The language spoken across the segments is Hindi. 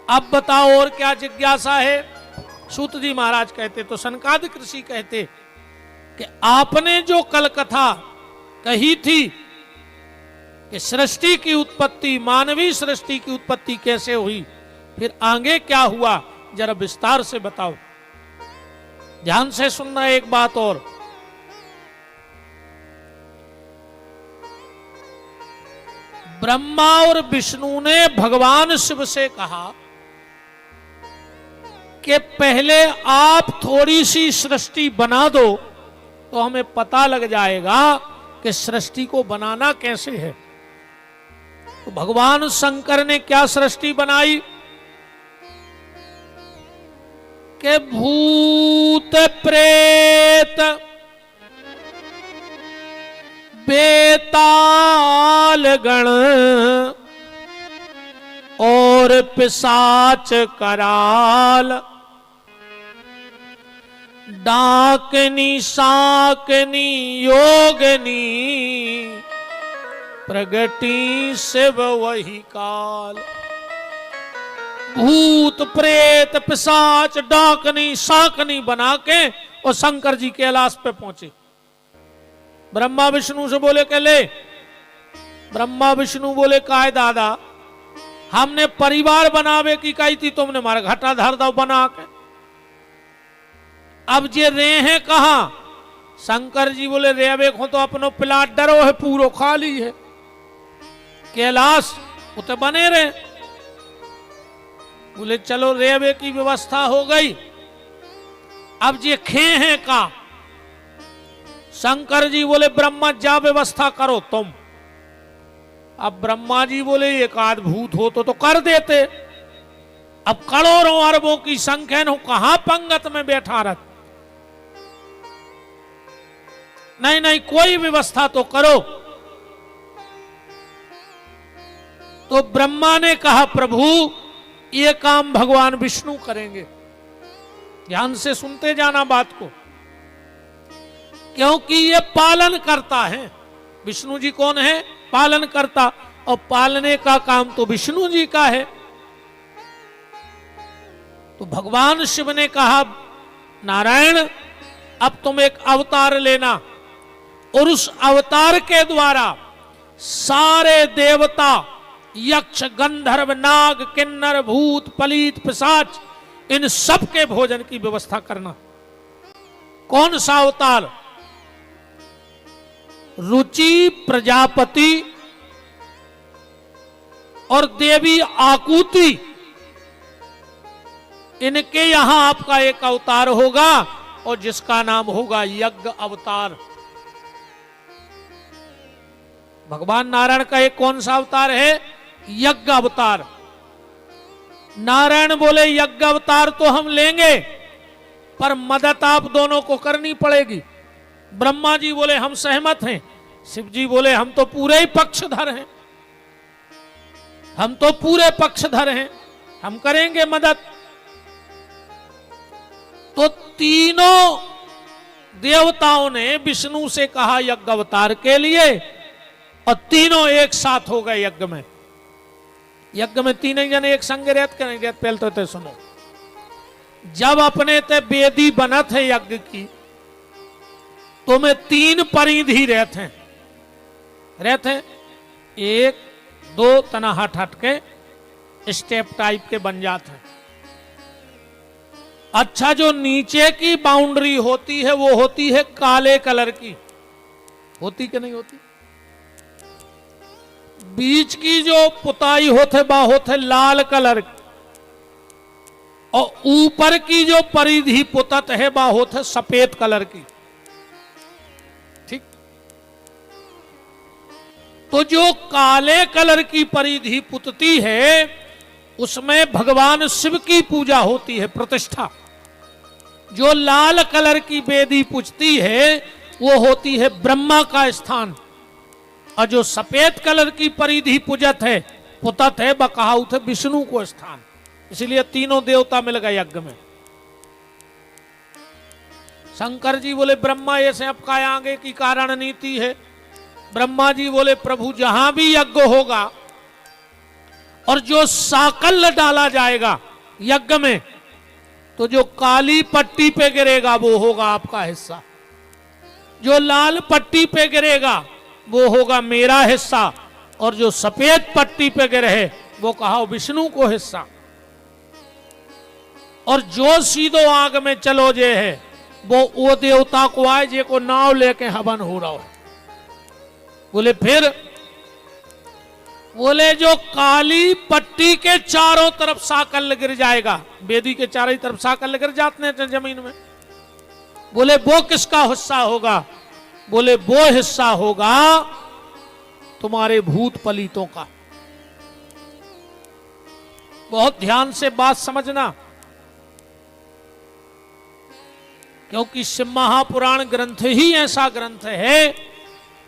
अब बताओ और क्या जिज्ञासा है। सूत जी महाराज कहते, तो सनकादिक ऋषि कहते कि आपने जो कल कथा कही थी कि सृष्टि की उत्पत्ति, मानवीय सृष्टि की उत्पत्ति कैसे हुई, फिर आगे क्या हुआ, जरा विस्तार से बताओ। ध्यान से सुनना एक बात और। ब्रह्मा और विष्णु ने भगवान शिव से कहा कि पहले आप थोड़ी सी सृष्टि बना दो तो हमें पता लग जाएगा कि सृष्टि को बनाना कैसे है। तो भगवान शंकर ने क्या सृष्टि बनाई कि भूत प्रेत बेताल गण और पिशाच कराल, डाकनी साकनी योगनी प्रगति शिव वही काल। भूत प्रेत पिशाच डाकनी साकनी बना के और शंकर जी कैलाश पे पहुंचे। ब्रह्मा विष्णु से बोले के ले, ब्रह्मा विष्णु बोले काय दादा, हमने परिवार बनावे की कही थी, तुमने हमारा घाटा धर दो बना के। अब जे रे हैं कहा। शंकर जी बोले रेवे को तो अपनो प्लाट डरो है, पूरो खाली है, कैलाश उते बने रहे। बोले चलो रेवे की व्यवस्था हो गई। अब जे खे हैं का। शंकर जी बोले ब्रह्मा जा व्यवस्था करो तुम। अब ब्रह्मा जी बोले एक आध भूत हो तो कर देते। अब करोड़ों अरबों की संख्या हो, कहां पंगत में बैठा रह। नहीं नहीं कोई व्यवस्था तो करो। तो ब्रह्मा ने कहा प्रभु ये काम भगवान विष्णु करेंगे। ध्यान से सुनते जाना बात को, क्योंकि ये पालन करता है। विष्णु जी कौन है? पालन करता, और पालने का काम तो विष्णु जी का है। तो भगवान शिव ने कहा नारायण अब तुम एक अवतार लेना और उस अवतार के द्वारा सारे देवता, यक्ष, गंधर्व, नाग, किन्नर, भूत, पलीत, पिशाच, इन सब के भोजन की व्यवस्था करना। कौन सा अवतार? रुचि प्रजापति और देवी आकुति, इनके यहां आपका एक अवतार होगा और जिसका नाम होगा यज्ञ अवतार। भगवान नारायण का एक कौन सा अवतार है? यज्ञ अवतार। नारायण बोले यज्ञ अवतार तो हम लेंगे, पर मदद आप दोनों को करनी पड़ेगी। ब्रह्मा जी बोले हम सहमत हैं। शिव जी बोले हम तो पूरे ही पक्षधर हैं, हम तो पूरे पक्षधर हैं, हम करेंगे मदद। तो तीनों देवताओं ने विष्णु से कहा यज्ञ अवतार के लिए, और तीनों एक साथ हो गए यज्ञ में। यज्ञ में तीन जने एक संग रहत के नहीं रहत। पहले तो सुनो, जब अपने ते वेदी बनत है यज्ञ की, तो में तीन परिधि रहते हैं। एक दो तना हट हट के स्टेप टाइप के बन जाते हैं। अच्छा, जो नीचे की बाउंड्री होती है वो होती है काले कलर की, होती कि नहीं होती? बीच की जो पुताई होते बा होते लाल कलर की, और ऊपर की जो परिधि पुतत है बा होते सफेद कलर की। ठीक, तो जो काले कलर की परिधि पुतती है उसमें भगवान शिव की पूजा होती है, प्रतिष्ठा। जो लाल कलर की वेदी पूजती है वो होती है ब्रह्मा का स्थान, और जो सफेद कलर की परिधि पूजत है, पुतत है, बकहाउत है विष्णु को स्थान। इसलिए तीनों देवता मिल गए यज्ञ में। शंकर जी बोले ब्रह्मा ऐसे अब का आगे की कारण नीति है। ब्रह्मा जी बोले प्रभु जहां भी यज्ञ होगा और जो साकल्य डाला जाएगा यज्ञ में, तो जो काली पट्टी पे गिरेगा वो होगा आपका हिस्सा, जो लाल पट्टी पे गिरेगा वो होगा मेरा हिस्सा, और जो सफेद पट्टी पे गिरे वो कहा विष्णु को हिस्सा। और जो सीधो आग में चलो जे है वो देवता को आए जे को नाव लेके हवन हो रहा है। बोले फिर, बोले जो काली पट्टी के चारों तरफ साकल्य गिर जाएगा, वेदी के चारों तरफ साकल्य गिर जाते हैं जमीन में, बोले वो किसका हिस्सा होगा? बोले वो हिस्सा होगा तुम्हारे भूत पलीतों का। बहुत ध्यान से बात समझना, क्योंकि शिव महापुराण ग्रंथ ही ऐसा ग्रंथ है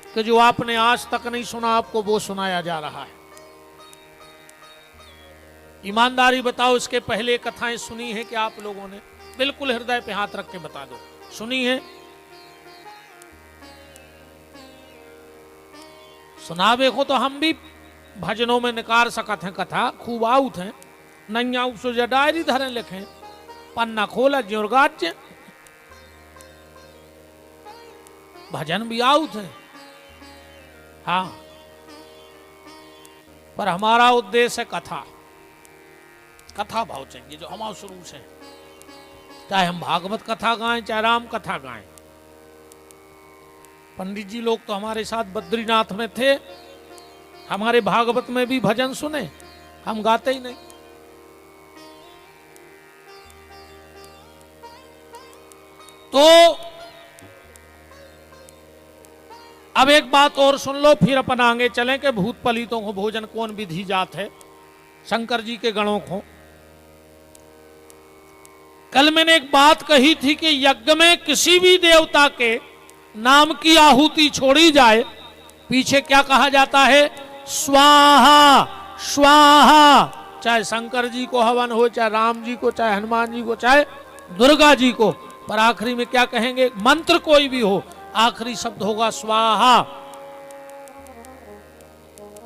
कि जो आपने आज तक नहीं सुना आपको वो सुनाया जा रहा है। ईमानदारी बताओ, इसके पहले कथाएं सुनी है कि आप लोगों ने? बिल्कुल हृदय पे हाथ रख के बता दो, सुनी है? सुनावे को तो हम भी भजनों में निकाल सकत हैं कथा, खूब आउत हैं, नैया सो डायरी धरे लिखे, पन्ना खोला ज्योर गाज्य, भजन भी आउत हैं। हाँ, पर हमारा उद्देश्य है कथा, कथा भाव चाहिए जो हमारे शुरू से, चाहे हम भागवत कथा गाएं चाहे राम कथा गाएं। पंडित जी लोग तो हमारे साथ बद्रीनाथ में थे, हमारे भागवत में भी भजन सुने, हम गाते ही नहीं। तो अब एक बात और सुन लो, फिर अपन आगे चलें कि भूत पलीतों को भोजन कौन विधि जात है, शंकर जी के गणों को। कल मैंने एक बात कही थी कि यज्ञ में किसी भी देवता के नाम की आहुति छोड़ी जाए, पीछे क्या कहा जाता है? स्वाहा स्वाहा। चाहे शंकर जी को हवन हो, चाहे राम जी को, चाहे हनुमान जी को, चाहे दुर्गा जी को, पर आखिरी में क्या कहेंगे? मंत्र कोई भी हो, आखिरी शब्द होगा स्वाहा।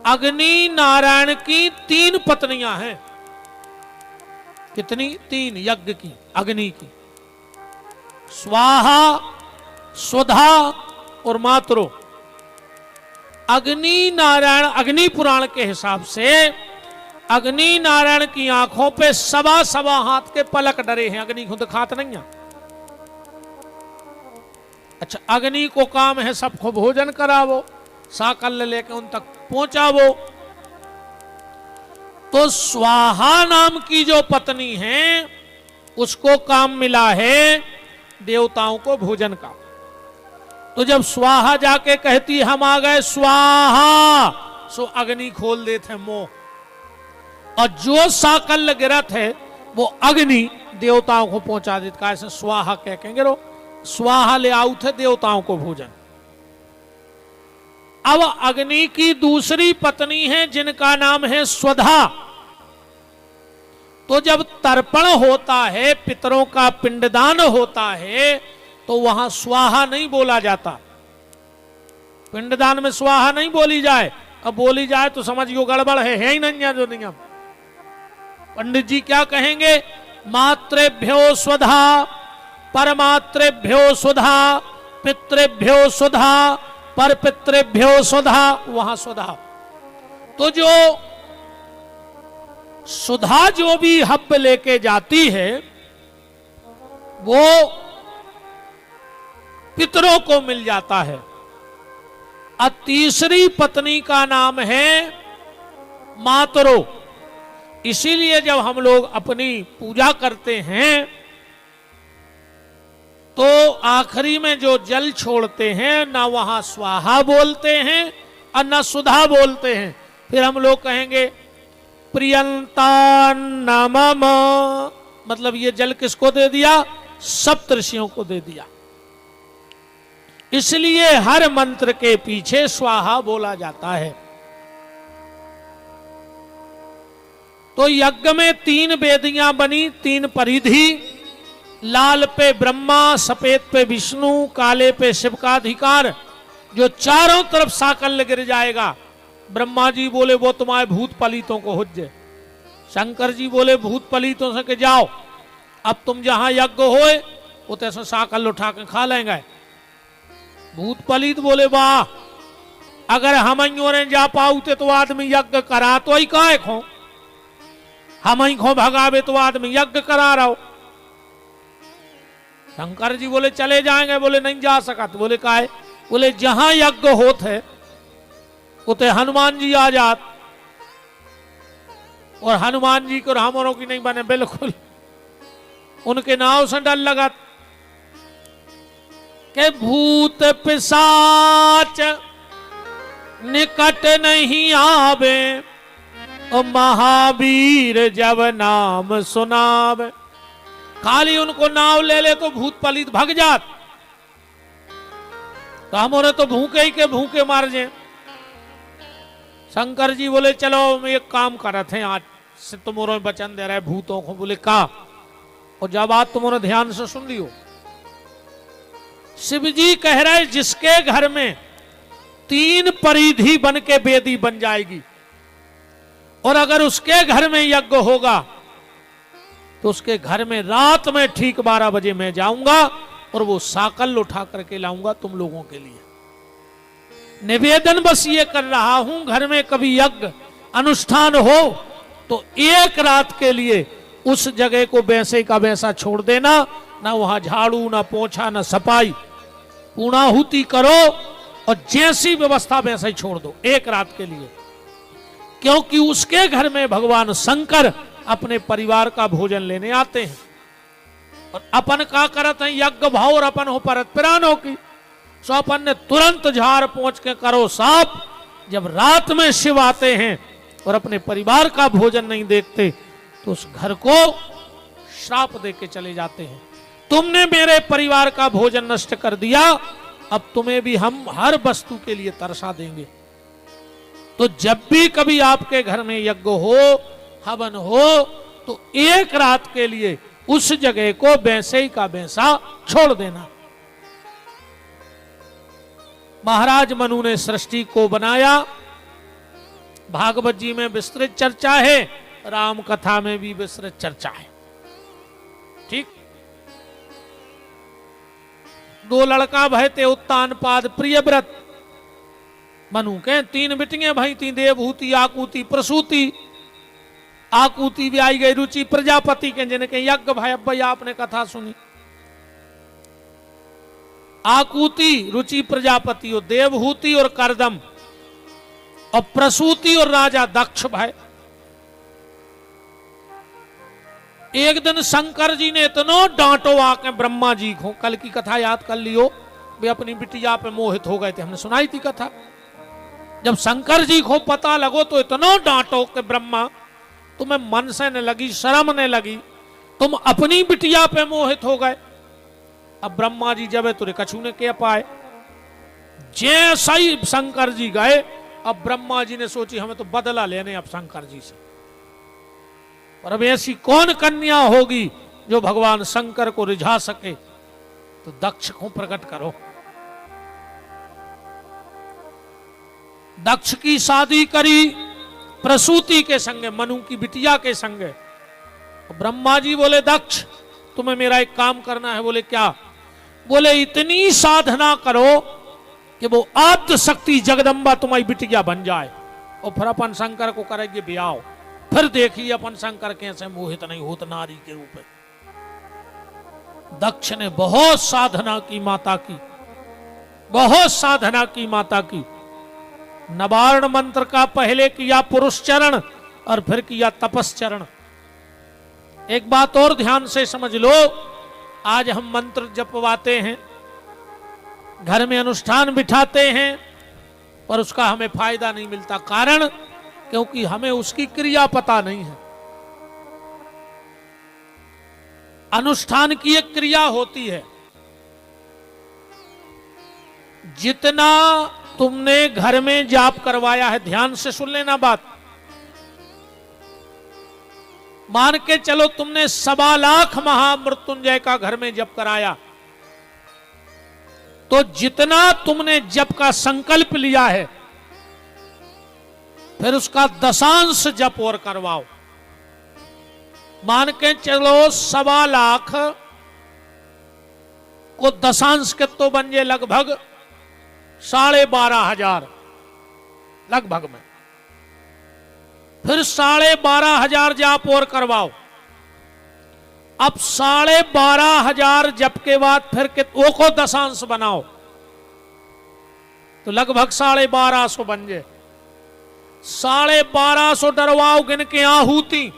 अग्नि नारायण की 3 पत्नियां हैं। कितनी? 3 यज्ञ की, अग्नि की, स्वाहा, स्वधा और मातरो। अग्नि नारायण, अग्नि पुराण के हिसाब से अग्नि नारायण की आंखों पे 1.25 हाथ के पलक डरे हैं, अग्नि खुद खात नहीं है। अच्छा, अग्नि को काम है सबको भोजन करावो, साकल्य लेके उन तक पहुंचावो। तो स्वाहा नाम की जो पत्नी है उसको काम मिला है देवताओं को भोजन का। तो जब स्वाहा जाके कहती हम आ गए स्वाहा, सो अग्नि खोल देते मोह, और जो साकल्य गिरत है वो अग्नि देवताओं को पहुंचा देता है। ऐसे स्वाहा कह कहेंगे रो, स्वाहा ले आउ थे देवताओं को भोजन। अब अग्नि की दूसरी पत्नी है जिनका नाम है स्वधा। तो जब तर्पण होता है, पितरों का पिंडदान होता है, तो वहां स्वाहा नहीं बोला जाता। पिंडदान में स्वाहा नहीं बोली जाए, अब बोली जाए तो समझियो गड़बड़ है ही नहीं जो नियम। पंडित जी क्या कहेंगे? मातृभ्यो स्वधा, परमात्रेभ्यो स्वधा, पितृभ्यो स्वधा, पर पितृभ्यो स्वधा, वहां स्वधा। तो जो सुधा जो भी हब्ब लेके जाती है वो पितरों को मिल जाता है। और तीसरी पत्नी का नाम है मातरो। इसीलिए जब हम लोग अपनी पूजा करते हैं तो आखिरी में जो जल छोड़ते हैं ना वहां स्वाहा बोलते हैं और ना सुधा बोलते हैं। फिर हम लोग कहेंगे प्रियंता नमः, मतलब ये जल किसको दे दिया? सप्तऋषियों को दे दिया। इसलिए हर मंत्र के पीछे स्वाहा बोला जाता है। तो यज्ञ में 3 वेदियां बनी, 3 परिधि। लाल पे ब्रह्मा, सफेद पे विष्णु, काले पे शिव का अधिकार। जो चारों तरफ साकल्य गिर जाएगा, ब्रह्मा जी बोले वो तुम्हारे भूत पलीतों को हुज्जे, शंकर जी बोले भूत पलीतों से कि जाओ, अब तुम जहां यज्ञ होए वो तैसे साकल उठा के खा लेंगे। भूत पलीत बोले वाह, अगर हम ने जा पाऊते तो आदमी यज्ञ करा तो ही काहे खो, हम ही खो भगावे तो आदमी यज्ञ करा रहा हो। शंकर जी बोले चले जाएंगे, बोले नहीं जा सका। तो बोले काहे, बोले जहां यज्ञ होत है उते हनुमान जी आ जात, और हनुमान जी को रामों की नहीं बने, बिल्कुल उनके नाव से डर लगा के भूत पिशाच निकट नहीं आवे, और महावीर जब नाम सुनावे। खाली उनको नाव ले ले तो भूत पलित भग जात, तो हमारे तो भूखे ही के भूखे मार जाए। शंकर जी बोले चलो हम एक काम करते हैं, आज से तुम्हारे वचन दे रहे भूतों को। बोले का, और जब बात तुम्हारे ध्यान से सुन लियो। शिव जी कह रहे जिसके घर में 3 परिधि बन के बेदी बन जाएगी, और अगर उसके घर में यज्ञ होगा तो उसके घर में रात में ठीक 12 बजे मैं जाऊंगा और वो साकल उठा करके लाऊंगा तुम लोगों के लिए। निवेदन बस ये कर रहा हूं, घर में कभी यज्ञ अनुष्ठान हो तो एक रात के लिए उस जगह को वैसे का वैसा छोड़ देना, ना वहां झाड़ू ना पोछा ना सफाई, पूर्णाहुति करो और जैसी व्यवस्था वैसे ही छोड़ दो एक रात के लिए। क्योंकि उसके घर में भगवान शंकर अपने परिवार का भोजन लेने आते हैं, और अपन का करत हैं यज्ञ भाव, और अपन हो परत पिरानों की। सो अपन ने तुरंत झाड़ पहुंच के करो साफ। जब रात में शिव आते हैं और अपने परिवार का भोजन नहीं देखते तो उस घर को श्राप दे के चले जाते हैं, तुमने मेरे परिवार का भोजन नष्ट कर दिया, अब तुम्हें भी हम हर वस्तु के लिए तरसा देंगे। तो जब भी कभी आपके घर में यज्ञ हो, हवन हो, तो एक रात के लिए उस जगह को वैसे ही का वैसा छोड़ देना। महाराज मनु ने सृष्टि को बनाया, भागवत जी में विस्तृत चर्चा है, राम कथा में भी विस्तृत चर्चा है। ठीक, 2 लड़का भय ते उत्तानपाद प्रियव्रत। मनु के 3 बिटियां भई थी, देवहूति आकुति प्रसूति। आकुति भी आई गई रुचि प्रजापति के, जिनके यज्ञ भाई अब आपने कथा सुनी। आकुति रुचि प्रजापति और देवहूति और करदम, और प्रसूति और राजा दक्ष भाई। एक दिन शंकर जी ने इतना डांटो आके ब्रह्मा जी को, कल की कथा याद कर लियो, वे अपनी बिटिया पे मोहित हो गए थे, हमने सुनाई थी कथा। जब शंकर जी को पता लगो तो इतना डांटो कि ब्रह्मा तुम्हें मन से न लगी, शर्म न लगी, तुम अपनी बिटिया पे मोहित हो गए। अब ब्रह्मा जी जब तुरे कछु ने कह पाए, जैसा ही शंकर जी गए, अब ब्रह्मा जी ने सोची हमें तो बदला लेने अब शंकर जी से, और अब ऐसी कौन कन्या होगी जो भगवान शंकर को रिझा सके, तो दक्ष को प्रकट करो। दक्ष की शादी करी प्रसूति के संगे, मनु की बिटिया के संगे। ब्रह्मा जी बोले दक्ष तुम्हें मेरा एक काम करना है। बोले क्या? बोले इतनी साधना करो कि वो आद्य शक्ति जगदम्बा तुम्हारी बिटिया बन जाए, और फिर अपन शंकर को करेंगे ब्याह, फिर देखिए अपन शंकर कैसे मोहित नहीं होता नारी के रूप में। दक्ष ने बहुत साधना की माता की, बहुत साधना की माता की। नवार्ण मंत्र का पहले किया पुरुष चरण और फिर किया तपस्चरण। एक बात और ध्यान से समझ लो, आज हम मंत्र जपवाते हैं, घर में अनुष्ठान बिठाते हैं, पर उसका हमें फायदा नहीं मिलता। कारण क्योंकि हमें उसकी क्रिया पता नहीं है। अनुष्ठान की एक क्रिया होती है, जितना तुमने घर में जाप करवाया है, ध्यान से सुन लेना बात। मान के चलो तुमने 1.25 लाख महामृत्युंजय का घर में जप कराया, तो जितना तुमने जप का संकल्प लिया है, फिर उसका 10 जप और करवाओ। मान के चलो 1.25 लाख को दशांश कितो बन जाए लगभग 12,500 लगभग में। फिर 12,500 जाप और करवाओ। अब 12,500 जप के बाद फिर वो को दशांश बनाओ तो लगभग 12,500 बन जाए। 12,500 डरवाओ गिन के आहूति।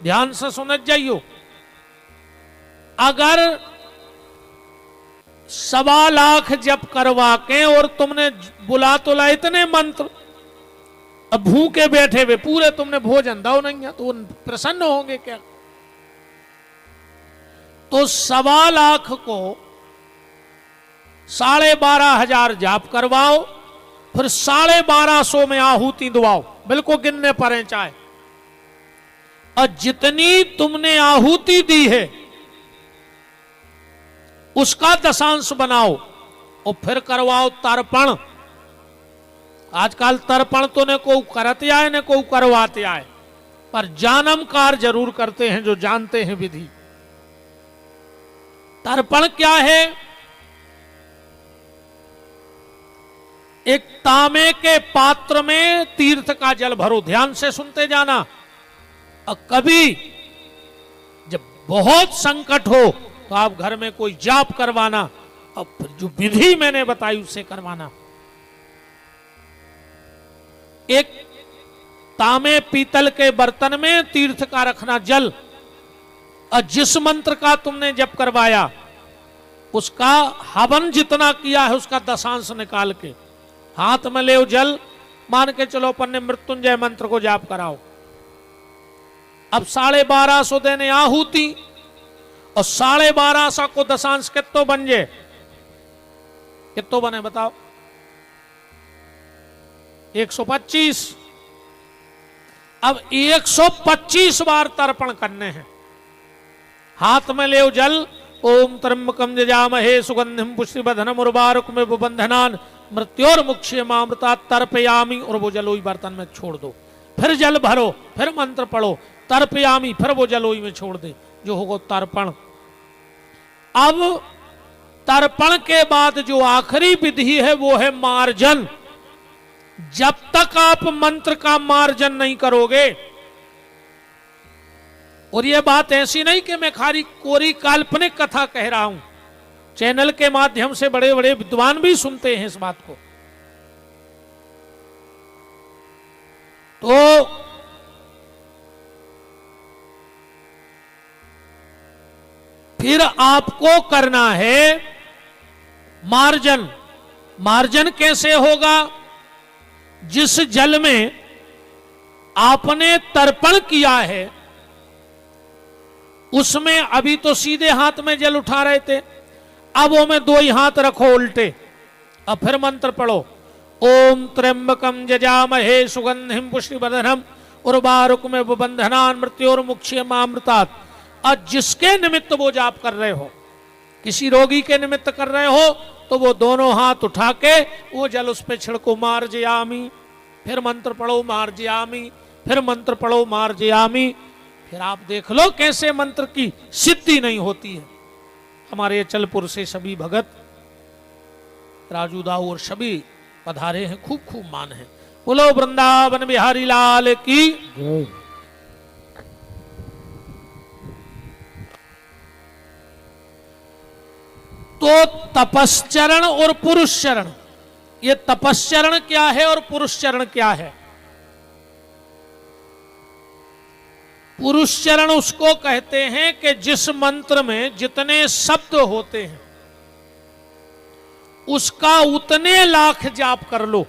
ध्यान से सुन जाइयो। अगर 1.25 लाख जप करवा के और तुमने बुला तो ला इतने मंत्र, अब भूखे बैठे हुए पूरे तुमने भोजन दो नहीं है तो प्रसन्न होंगे क्या? तो 1.25 लाख को 12,500 जाप करवाओ, फिर 12,500 में आहूति दवाओ, बिल्कुल गिनने पर चाहे। और जितनी तुमने आहूति दी है उसका दशांश बनाओ और फिर करवाओ तर्पण। आजकल तर्पण तो ने को करते आए ने को करवाते आए, पर जानमकार जरूर करते हैं जो जानते हैं विधि। तर्पण क्या है? एक तांबे के पात्र में तीर्थ का जल भरो। ध्यान से सुनते जाना। और कभी जब बहुत संकट हो तो आप घर में कोई जाप करवाना और फिर जो विधि मैंने बताई उससे करवाना। एक तांबे पीतल के बर्तन में तीर्थ का रखना जल, और जिस मंत्र का तुमने जप करवाया उसका हवन जितना किया है उसका दशांश निकाल के हाथ में ले जल। मान के चलो अपन ने मृत्युंजय मंत्र को जाप कराओ। अब 12,500 देने आहूति और 12,500 को दशांश कितो बन जाए? कितो बने बताओ? 125। अब 125 बार तर्पण करने हैं। हाथ में ले जल। ओम त्र्यंबकम यजामहे सुगंधिम पुष्टिवर्धनम उर्वारुकमिव बंधनान् मृत्योर्मुक्षीयमामृतात् तर्पयामि। और वो जलोई बर्तन में छोड़ दो। फिर जल भरो, फिर मंत्र पढ़ो, तर्पयामि, फिर वो जलोई में छोड़ दे, जो होगा तर्पण। अब तर्पण के बाद जो आखिरी विधि है वो है मार्जन। जब तक आप मंत्र का मार्जन नहीं करोगे, और यह बात ऐसी नहीं कि मैं खाली कोरी काल्पनिक कथा कह रहा हूं, चैनल के माध्यम से बड़े बड़े विद्वान भी सुनते हैं इस बात को। तो फिर आपको करना है मार्जन। मार्जन कैसे होगा? जिस जल में आपने तर्पण किया है उसमें अभी तो सीधे हाथ में जल उठा रहे थे, अब वो में 2 ही हाथ रखो उल्टे, अब फिर मंत्र पढ़ो। ओम त्र्यंबकम यजामहे सुगंधिम पुष्टिवर्धनम उर्वारुकमिव बंधनान् मृत्योर्मुक्षीयमामृतात्। और जिसके निमित्त वो जाप कर रहे हो, किसी रोगी के निमित्त कर रहे हो, तो वो दोनों हाथ उठा के वो जल उस पे छिड़को। मार्जयामि, फिर मंत्र पढ़ो मार्जयामि, फिर मंत्र पढ़ो मार्जयामि। फिर आप देख लो कैसे मंत्र की सिद्धि नहीं होती है। हमारे अचलपुर से सभी भगत राजू दाऊ और सभी पधारे हैं, खूब खूब मान है। बोलो वृंदावन बिहारी लाल की। तो तपश्चरण और पुरुष चरण, ये तपश्चरण क्या है और पुरुष चरण क्या है? पुरुष चरण उसको कहते हैं कि जिस मंत्र में जितने शब्द होते हैं उसका उतने लाख जाप कर लो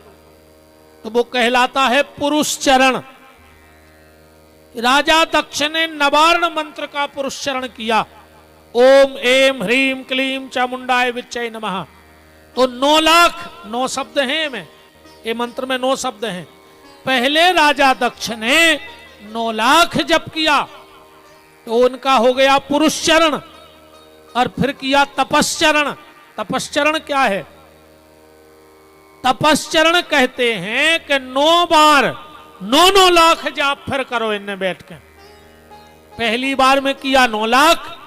तो वो कहलाता है पुरुष चरण। राजा दक्ष ने नवार्ण मंत्र का पुरुष चरण किया। ओम एम ह्रीम क्लीम चामुंडाय विच्चय नमः। तो 9 लाख 9 शब्द हैं में, ये मंत्र में 9 शब्द हैं। पहले राजा दक्ष ने 9 लाख जप किया तो उनका हो गया पुरुष चरण, और फिर किया तपश्चरण। तपश्चरण क्या है? तपश्चरण कहते हैं कि 9 बार 9 लाख जाप फिर करो इनमें बैठ के। पहली बार में किया 9 लाख,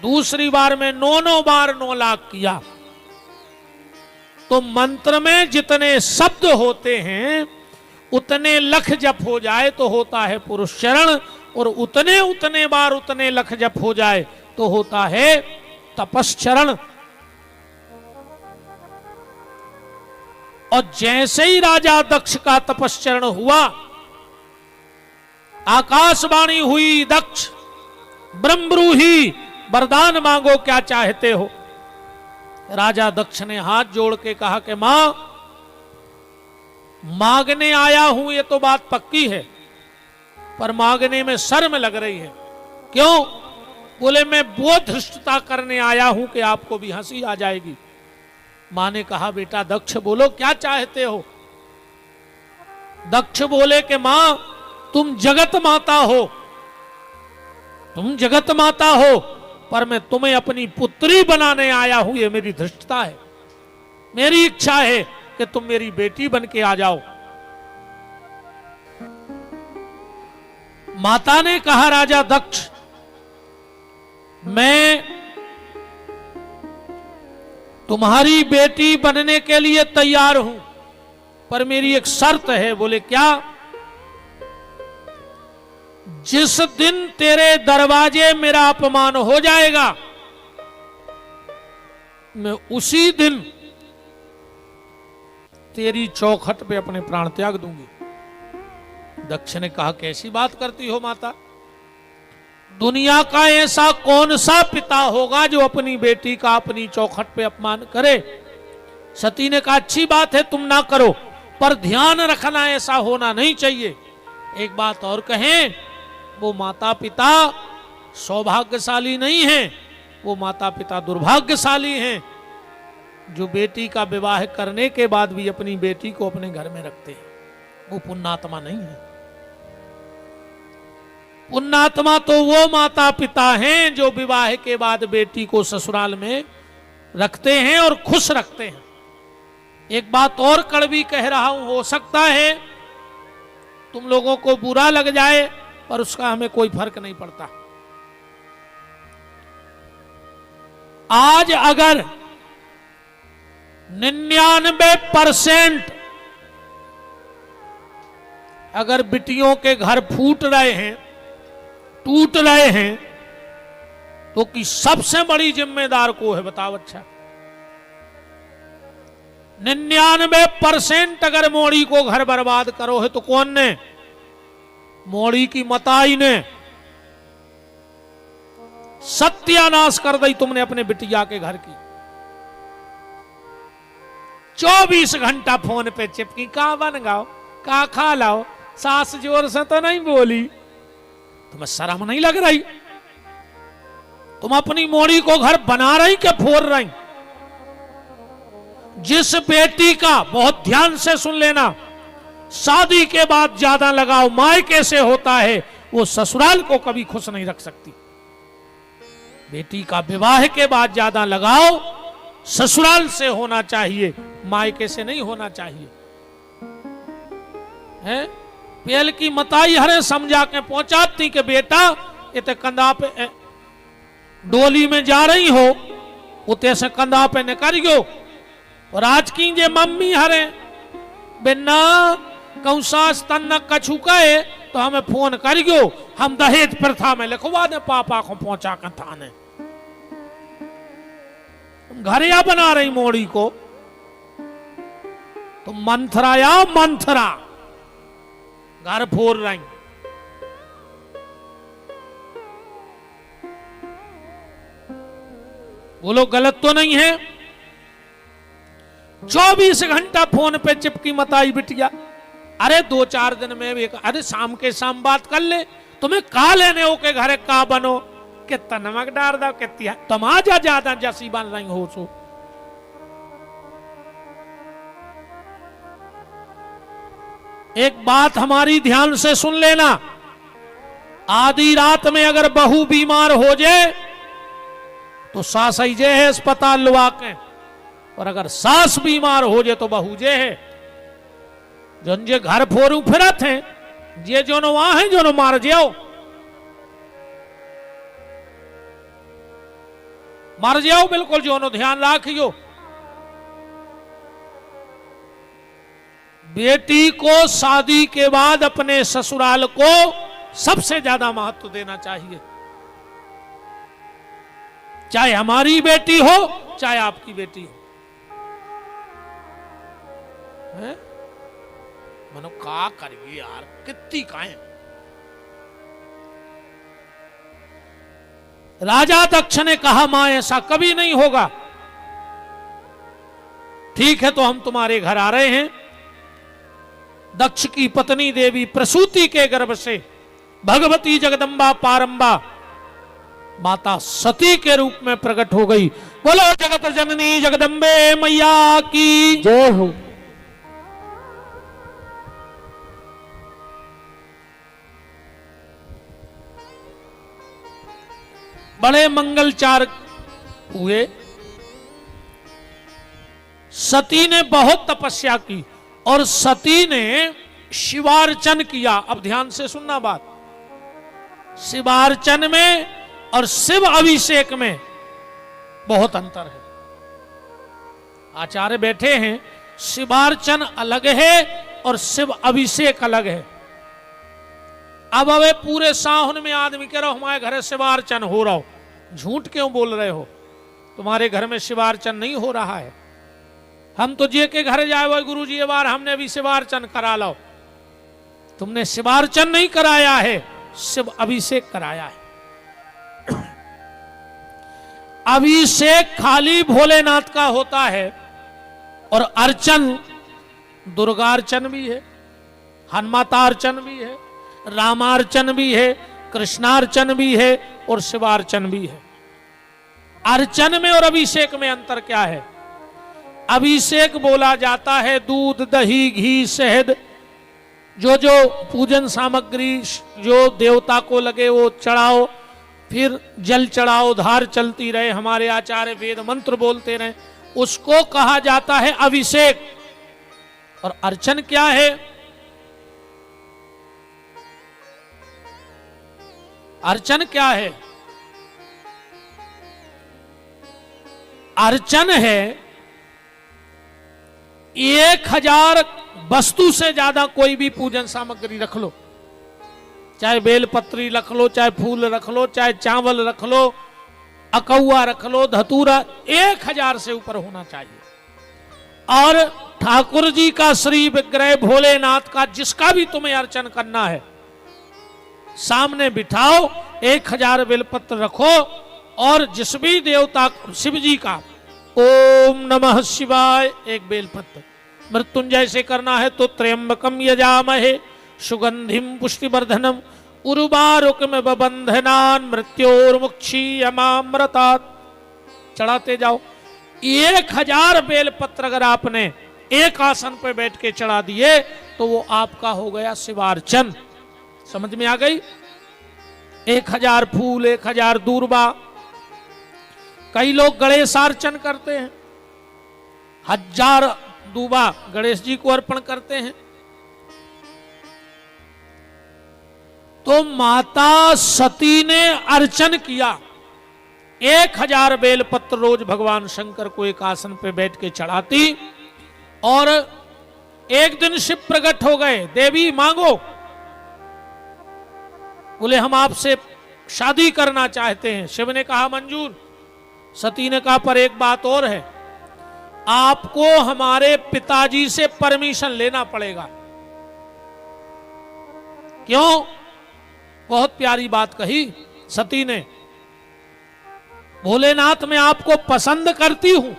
दूसरी बार में 9 बार 9 लाख किया। तो मंत्र में जितने शब्द होते हैं उतने लख जप हो जाए तो होता है पुरुष चरण, और उतने उतने बार उतने लख जप हो जाए तो होता है तपश्चरण। और जैसे ही राजा दक्ष का तपश्चरण हुआ, आकाशवाणी हुई, दक्ष ब्रह्मरूही वरदान मांगो क्या चाहते हो। राजा दक्ष ने हाथ जोड़ के कहा कि मां, मांगने आया हूं ये तो बात पक्की है, पर मांगने में शर्म लग रही है। क्यों? बोले मैं वो धृष्टता करने आया हूं कि आपको भी हंसी आ जाएगी। मां ने कहा बेटा दक्ष बोलो क्या चाहते हो। दक्ष बोले कि मां तुम जगत माता हो, तुम जगत माता हो, पर मैं तुम्हें अपनी पुत्री बनाने आया हूं, ये मेरी धृष्टता है। मेरी इच्छा है कि तुम मेरी बेटी बन के आ जाओ। माता ने कहा राजा दक्ष मैं तुम्हारी बेटी बनने के लिए तैयार हूं, पर मेरी एक शर्त है। बोले क्या? जिस दिन तेरे दरवाजे मेरा अपमान हो जाएगा, मैं उसी दिन तेरी चौखट पे अपने प्राण त्याग दूंगी। दक्ष ने कहा कैसी बात करती हो माता? दुनिया का ऐसा कौन सा पिता होगा जो अपनी बेटी का अपनी चौखट पे अपमान करे? सती ने कहा अच्छी बात है तुम ना करो, पर ध्यान रखना ऐसा होना नहीं चाहिए। एक बात और कहें, वो माता पिता सौभाग्यशाली नहीं हैं, वो माता पिता दुर्भाग्यशाली हैं जो बेटी का विवाह करने के बाद भी अपनी बेटी को अपने घर में रखते हैं। वो पुण्यात्मा नहीं है। पुण्यात्मा तो वो माता पिता हैं जो विवाह के बाद बेटी को ससुराल में रखते हैं और खुश रखते हैं। एक बात और कड़वी कह रहा हूं, हो सकता है तुम लोगों को बुरा लग जाए, पर उसका हमें कोई फर्क नहीं पड़ता। आज अगर 99% अगर बिटियों के घर फूट रहे हैं, टूट रहे हैं, तो कि सबसे बड़ी जिम्मेदार को है बताओ? अच्छा 99% अगर मोड़ी को घर बर्बाद करो है तो कौन ने? मोड़ी की मताई ने। सत्यानाश कर दी तुमने अपने बिटिया के घर की। 24 घंटा फोन पे चिपकी, का बन गाओ, का खा लाओ, सास जोर से तो नहीं बोली, तुम्हें शर्म नहीं लग रही? तुम अपनी मोड़ी को घर बना रही कि फोड़ रही? जिस बेटी का, बहुत ध्यान से सुन लेना, शादी के बाद ज्यादा लगाव मायके से होता है, वो ससुराल को कभी खुश नहीं रख सकती। बेटी का विवाह के बाद ज्यादा लगाव ससुराल से होना चाहिए, मायके से नहीं होना चाहिए। है पेल की मताई हरे समझा के पहुंचाती कि बेटा इते कंधा पे डोली में जा रही हो, उते से कंधा पे न करियो। और आज की जे मम्मी हरे बिना कंसास तन कछु कहे तो हमें फोन करियो, हम दहेज प्रथा में लिखवा दे पापा को पहुंचा कर थाने। घरिया बना रही मोड़ी को, तो मंथरा या मंथरा घर फोड़ रही। बोलो गलत तो नहीं है? 24 घंटा फोन पे चिपकी मताई बिटिया। अरे 2-4 दिन में भी, अरे शाम के शाम बात कर ले, तुम्हें का लेने हो के घरे का बनो, कितना नमक डाल दो, कितना तमाजा ज्यादा जैसी बन रही हो। सो एक बात हमारी ध्यान से सुन लेना, आधी रात में अगर बहू बीमार हो जाए तो सास ही जे है अस्पताल लुआ के, और अगर सास बीमार हो जाए तो बहू जे है। जन जे घर फोरू फिरत हैं, जे जो वहां है जो मार जाओ। मर जाओ बिल्कुल जो नो ध्यान राखियो। बेटी को शादी के बाद अपने ससुराल को सबसे ज्यादा महत्व देना चाहिए, चाहे हमारी बेटी हो चाहे आपकी बेटी हो। मनो का करिए यार, कितनी काएं। राजा दक्ष ने कहा मां ऐसा कभी नहीं होगा। ठीक है तो हम तुम्हारे घर आ रहे हैं। दक्ष की पत्नी देवी प्रसूति के गर्भ से भगवती जगदम्बा पारंबा माता सती के रूप में प्रकट हो गई। बोलो जगत जननी जगदम्बे मैया की जय हो। बड़े मंगलचार हुए। सती ने बहुत तपस्या की और सती ने शिवार्चन किया। अब ध्यान से सुनना बात, शिवार्चन में और शिव अभिषेक में बहुत अंतर है। आचार्य बैठे हैं, शिवार्चन अलग है और शिव अभिषेक अलग है। अब अबे पूरे सावन में आदमी कह रहा हमारे घर शिवार्चन हो रहा हो, झूठ क्यों बोल रहे हो? तुम्हारे घर में शिवार्चन नहीं हो रहा है। हम तो जे के घर जाए वो गुरु जी ये बार हमने भी शिवार्चन करा लो। तुमने शिवार्चन नहीं कराया है, शिव अभिषेक कराया है। अभिषेक खाली भोलेनाथ का होता है और अर्चन दुर्गार्चन भी है, हनुमातार्चन भी है, रामार्चन भी है, कृष्णार्चन भी है और शिवार्चन भी है। अर्चन में और अभिषेक में अंतर क्या है? अभिषेक बोला जाता है दूध दही घी शहद जो जो पूजन सामग्री जो देवता को लगे वो चढ़ाओ, फिर जल चढ़ाओ, धार चलती रहे, हमारे आचार्य वेद मंत्र बोलते रहे, उसको कहा जाता है अभिषेक। और अर्चन क्या है? अर्चन क्या है? अर्चन है 1000 वस्तु से ज्यादा कोई भी पूजन सामग्री रख लो, चाहे बेलपत्री रख लो, चाहे फूल रख लो, चाहे चावल रख लो, अकौआ रख लो, धतूरा, 1000 से ऊपर होना चाहिए। और ठाकुर जी का श्री विग्रह भोलेनाथ का जिसका भी तुम्हें अर्चन करना है सामने बिठाओ, 1000 बेलपत्र रखो और जिस भी देवता शिव जी का ओम नमः शिवाय 1 बेलपत्र, मृत्युंजय से करना है तो त्र्यंबकम यजामहे सुगंधिम पुष्टिवर्धनम उर्वारुकम बबंधनान मृत्योर्मुक्षीयमामृतात् चढ़ाते जाओ। 1000 बेलपत्र अगर आपने एक आसन पर बैठ के चढ़ा दिए तो वो आपका हो गया शिवार्चन। समझ में आ गई? 1000 फूल, 1000 दूर्वा। कई लोग गणेशार्चन करते हैं, 1000 दूबा गणेश जी को अर्पण करते हैं। तो माता सती ने अर्चन किया, 1000 बेलपत्र रोज भगवान शंकर को एक आसन पे बैठ के चढ़ाती। और एक दिन शिव प्रकट हो गए, देवी मांगो। बोले हम आपसे शादी करना चाहते हैं। शिव ने कहा मंजूर। सती ने कहा पर एक बात और है, आपको हमारे पिताजी से परमिशन लेना पड़ेगा। क्यों? बहुत प्यारी बात कही सती ने, भोलेनाथ मैं आपको पसंद करती हूं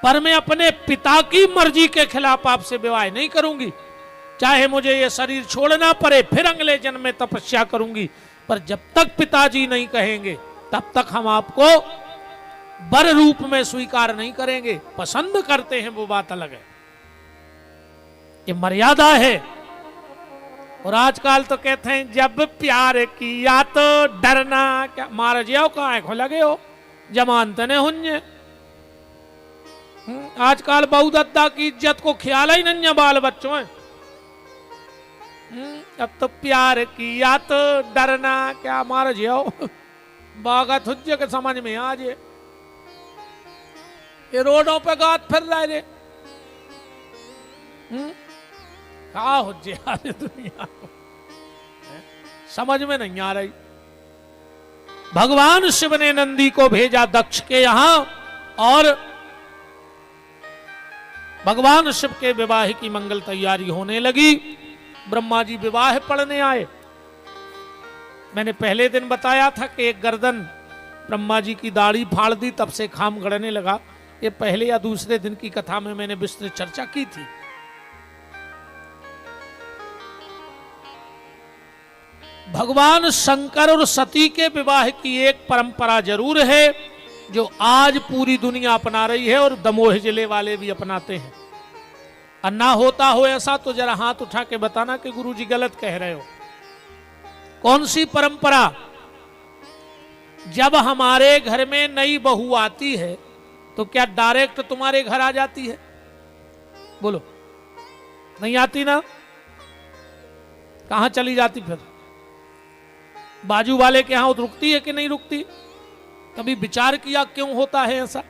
पर मैं अपने पिता की मर्जी के खिलाफ आपसे विवाह नहीं करूंगी। चाहे मुझे ये शरीर छोड़ना पड़े, फिर अगले जन्म में तपस्या करूंगी, पर जब तक पिताजी नहीं कहेंगे तब तक हम आपको वर रूप में स्वीकार नहीं करेंगे। पसंद करते हैं वो बात अलग है, ये मर्यादा है। और आजकल तो कहते हैं जब प्यार किया तो डरना क्या, मार जाओ कहा है लगे हो जमानते ने हुन्ने। आजकल बहु दद्दा की इज्जत को ख्याल ही नहीं है बाल बच्चों है। अब तो प्यार किया तो डरना क्या, मार जाओ। बागा थुज्जे के समझ में आ जाए, ये रोडों पे गात फिर रहे रे। क्या हो जाए दुनिया को, समझ में नहीं आ रही। भगवान शिव ने नंदी को भेजा दक्ष के यहां और भगवान शिव के विवाह की मंगल तैयारी होने लगी। ब्रह्मा जी विवाह पढ़ने आए। मैंने पहले दिन बताया था कि एक गर्दन ब्रह्मा जी की दाढ़ी फाड़ दी, तब से खाम गड़ने लगा। ये पहले या दूसरे दिन की कथा में मैंने विस्तृत चर्चा की थी। भगवान शंकर और सती के विवाह की एक परंपरा जरूर है जो आज पूरी दुनिया अपना रही है और दमोह जिले वाले भी अपनाते हैं। और ना होता हो ऐसा तो जरा हाथ उठा के बताना कि गुरुजी गलत कह रहे हो। कौन सी परंपरा? जब हमारे घर में नई बहू आती है तो क्या डायरेक्ट तुम्हारे घर आ जाती है? बोलो, नहीं आती ना? कहां चली जाती फिर? बाजू वाले के यहां रुकती है कि नहीं रुकती? कभी विचार किया क्यों होता है ऐसा?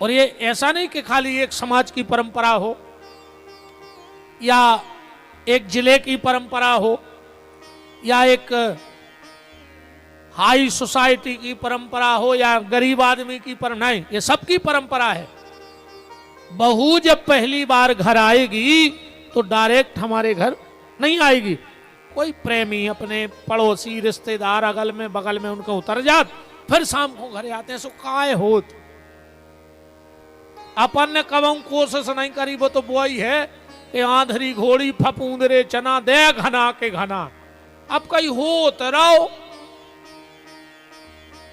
और ये ऐसा नहीं कि खाली एक समाज की परंपरा हो या एक जिले की परंपरा हो या एक हाई सोसाइटी की परंपरा हो या गरीब आदमी की परंपरा, नहीं, ये सबकी परंपरा है। बहू जब पहली बार घर आएगी तो डायरेक्ट हमारे घर नहीं आएगी। कोई प्रेमी, अपने पड़ोसी, रिश्तेदार अगल में बगल में उनका उतर जात, फिर शाम को घरे आते हैं। सो काय होत अपन ने कबू कोशिश नहीं करी, वो तो बोई है कि आंधरी घोड़ी फपूंदरे चना दे घना के घना। अब कहीं होत रहो,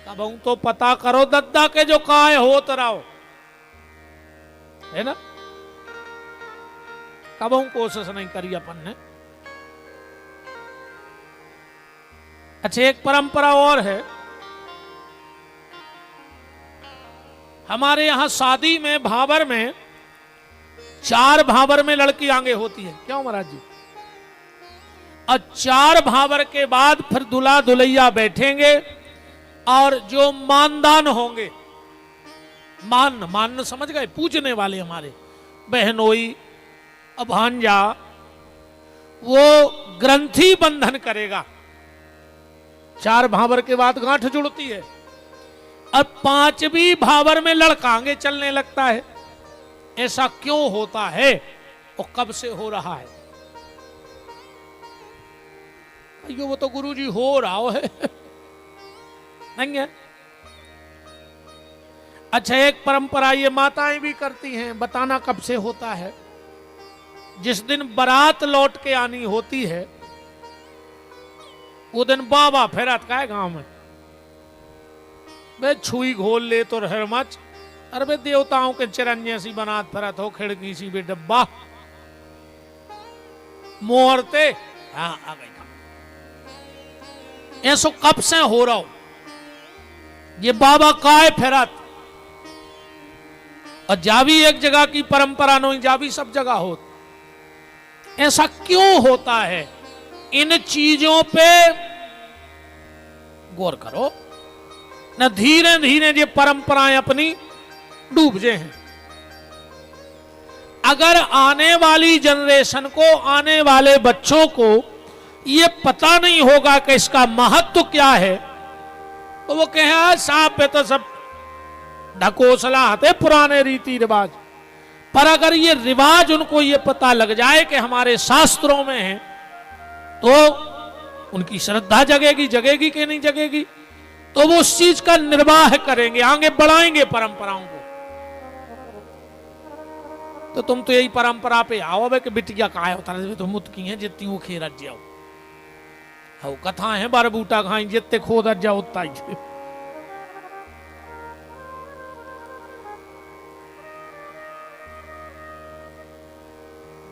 कबू तो पता करो दद्दा के जो काय होत रहो, है ना? कबू कोशिश नहीं करी अपन ने। अच्छा, एक परंपरा और है। हमारे यहां शादी में भाबर में 4 भाबर में लड़की आगे होती है। क्यों महाराज जी? और 4 भाबर के बाद फिर दुल्हा दुल्हैया बैठेंगे और जो मानदान होंगे, मान समझ गए, पूजने वाले हमारे बहनोई भांजा, वो ग्रंथि बंधन करेगा। 4 भाबर के बाद गांठ जुड़ती है। अब 5वीं भाबर में लड़का आगे चलने लगता है। ऐसा क्यों होता है और कब से हो रहा है? अयो वो तो गुरुजी हो रहा है नहीं है। अच्छा, एक परंपरा ये माताएं भी करती हैं, बताना कब से होता है। जिस दिन बारात लौट के आनी होती है वो दिन बाबा फेरत का है गांव में। वे छुई घोल ले तो रहर मच, अरे वे देवताओं के चिरंजे सी बनात फरत हो, खिड़की सी भी डब्बा मोहरते। हाँ, आ गई। ऐसो कब से हो रहा हो? ये बाबा काय फेरत। और जावी एक जगह की परंपरा नहीं, जावी सब जगह हो। ऐसा क्यों होता है? इन चीजों पे गौर करो न। धीरे धीरे ये परंपराएं अपनी डूब जाए हैं। अगर आने वाली जनरेशन को, आने वाले बच्चों को ये पता नहीं होगा कि इसका महत्व क्या है, तो वो कहे साहब पे तो सब ढकोसला आते पुराने रीति रिवाज। पर अगर ये रिवाज उनको ये पता लग जाए कि हमारे शास्त्रों में है, तो उनकी श्रद्धा जगेगी कि नहीं जगेगी? तो वो उस चीज का निर्वाह करेंगे, आगे बढ़ाएंगे परंपराओं को। तो तुम तो यही परंपरा पे आओ कि बिटिया का होता है तो मुत की है जितनी वो खेरत जाओ। हाँ, कथा है बार बूटा खाई जितने खोद जाओ उतना ही।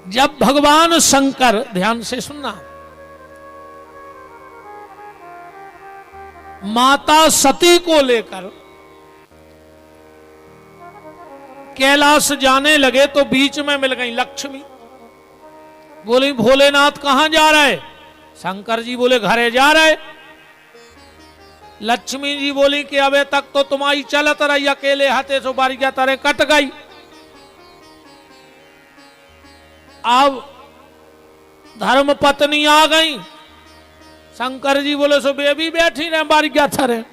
जब भगवान शंकर, ध्यान से सुनना, माता सती को लेकर कैलाश जाने लगे तो बीच में मिल गई लक्ष्मी। बोली भोलेनाथ कहां जा रहे? शंकर जी बोले घरे जा रहे। लक्ष्मी जी बोली कि अबे तक तो तुम्हारी चलत रही, अकेले हाथे सो बारिया तरह कट गई। अब धर्म पत्नी आ गई। शंकर जी बोले सो बेबी बैठी रहे बारिया तरह।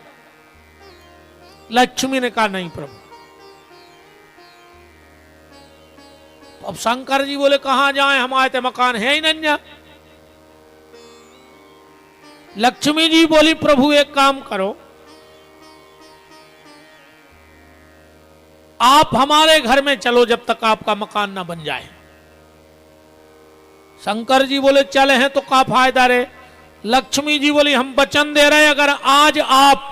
लक्ष्मी ने कहा नहीं प्रभु। तो अब शंकर जी बोले कहां जाएं, हमारे तो मकान है ही नहीं। लक्ष्मी जी बोली प्रभु एक काम करो, आप हमारे घर में चलो जब तक आपका मकान ना बन जाए। शंकर जी बोले चले हैं तो क्या फायदा रे। लक्ष्मी जी बोली हम वचन दे रहे, अगर आज आप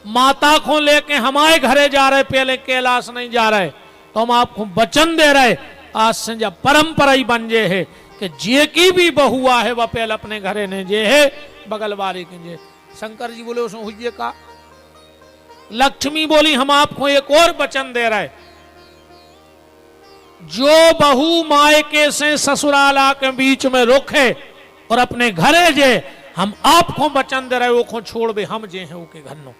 माता को लेके हमारे घरे जा रहे, पहले कैलाश नहीं जा रहे, तो हम आपको वचन दे रहे आज से जब परंपरा ही बन जे है कि जे की भी बहुआ है वह पहले अपने घरे ने जे है बगल वाले के जे। शंकर जी बोले उसमें हुई का। लक्ष्मी बोली हम आपको एक और वचन दे रहे, जो बहू मायके से ससुराला के बीच में रुके और अपने घरे जे, हम आपको वचन दे रहे वो को छोड़ बे हम जे हैं के घर नो।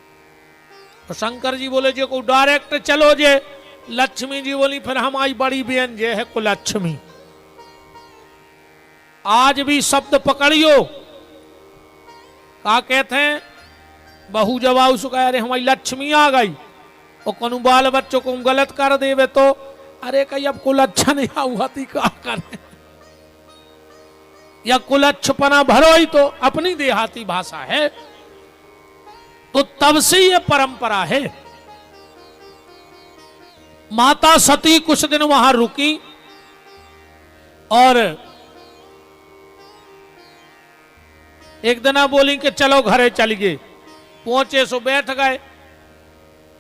तो शंकर जी बोले जो को डायरेक्ट चलो जे। लक्ष्मी जी बोली फिर हमारी बड़ी बहन जे है कुलक्ष्मी, आज भी शब्द पकड़ियो। क्या कहते हैं, बहू जब आओ सो कह, अरे हमारी लक्ष्मी आ गई और कोनो बाल बच्चों को गलत कर देवे तो अरे कहीं अब कुल अच्छा नहीं हुआ थी क्या करे, या कुल अच्छपना भरो ही तो अपनी देहाती भाषा है। तो तब से ये परंपरा है। माता सती कुछ दिन वहां रुकी और एक दिन बोली कि चलो घरे चलिए। पहुंचे सो बैठ गए।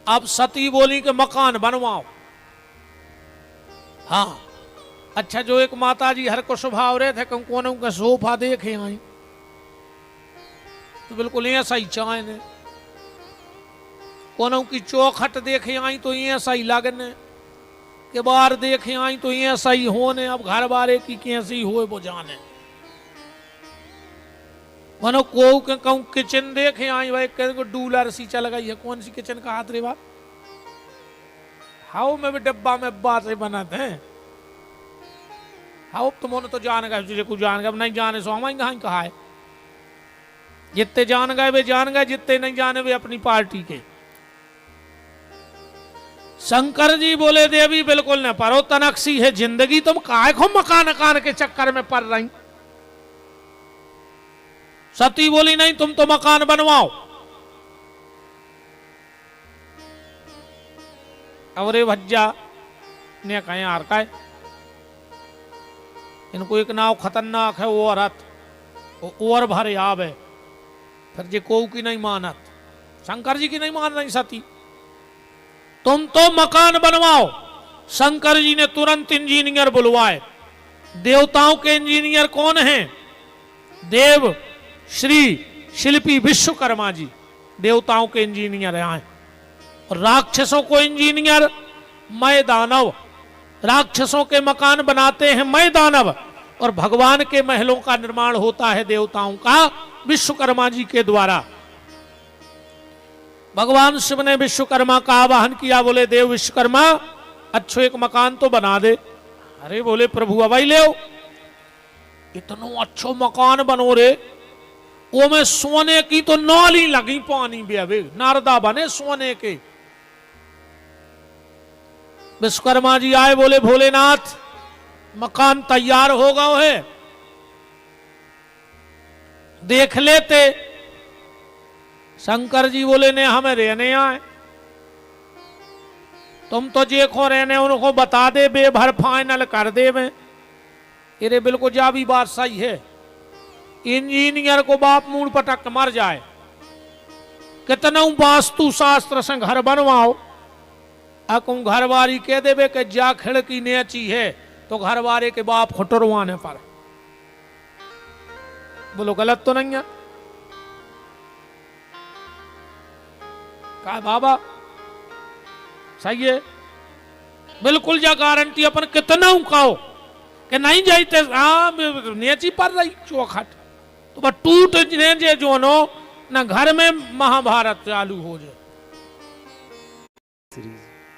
अब सती बोली कि मकान बनवाओ। हाँ अच्छा, जो एक माता जी हर को स्वभाव रहे थे कौन का सोफा देखे आई तो बिल्कुल ऐसा ही चाहे ने, कोनों की चौखट देखे आई तो ऐसा ही लगने के, बाहर देखे आई तो ऐसा ही होने। अब घर बारे की कैसी हो वो जाने। मनो को कहूं किचन देखे आई भाई को डूलर सी चल गई है, कौन सी किचन का हाथ रे बात, हाउ में भी डब्बा में बात से बनाते हैं। हाउ तुमने तो जान गए, तुझे कुछ जान गए, अब नहीं जाने सो हमारे कहाँ कहा है। जितने जान गए वे जान गए, जितने नहीं जाने वे अपनी पार्टी के। शंकर जी बोले देवी बिल्कुल न परो, तनक्सी है जिंदगी, तुम काहे को मकान अकान के चक्कर में पड़ रही। सती बोली नहीं तुम तो मकान बनवाओ। अरे भज्जा ने कहे यार का इनको एक नाव खतरनाक है वो औरत और भरे आब है, फिर जे को की नहीं मानत, शंकर जी की नहीं मान रही सती। तुम तो मकान बनवाओ। शंकर जी ने तुरंत इंजीनियर बुलवाए। देवताओं के इंजीनियर कौन हैं? देव श्री शिल्पी विश्वकर्मा जी देवताओं के इंजीनियर आए। और राक्षसों को इंजीनियर मय दानव, राक्षसों के मकान बनाते हैं मय दानव, और भगवान के महलों का निर्माण होता है देवताओं का विश्वकर्मा जी के द्वारा। भगवान शिव ने विश्वकर्मा का आवाहन किया, बोले देव विश्वकर्मा अच्छो एक मकान तो बना दे। अरे बोले प्रभु अवई ले, इतनो अच्छो मकान बनो रे, वो में सोने की तो नौली लगी पानी भी, नारदा बने सोने के। विश्वकर्मा जी आए, बोले भोलेनाथ मकान तैयार हो गया है, देख लेते। शंकर जी बोले ने हमें रहने आए, तुम तो जे को रहने उनको बता दे, बेभर फाइनल कर दे। में अरे बिल्कुल जा भी बात सही है। इंजीनियर को बाप मूड पटक मर जाए, कितना वास्तु शास्त्र से घर बनवाओ, अकुम घर वाली कह देवे कि जा खिड़की नेची है तो घर वाले के बाप खुटरवाने पर। बोलो गलत तो नहीं है? कहा बाबा सही है, बिल्कुल जा गारंटी अपन कितना कहो कि नहीं जाते नेची पर रही चौखट तो बस टूट जे जो नो न घर में महाभारत चालू हो जाए।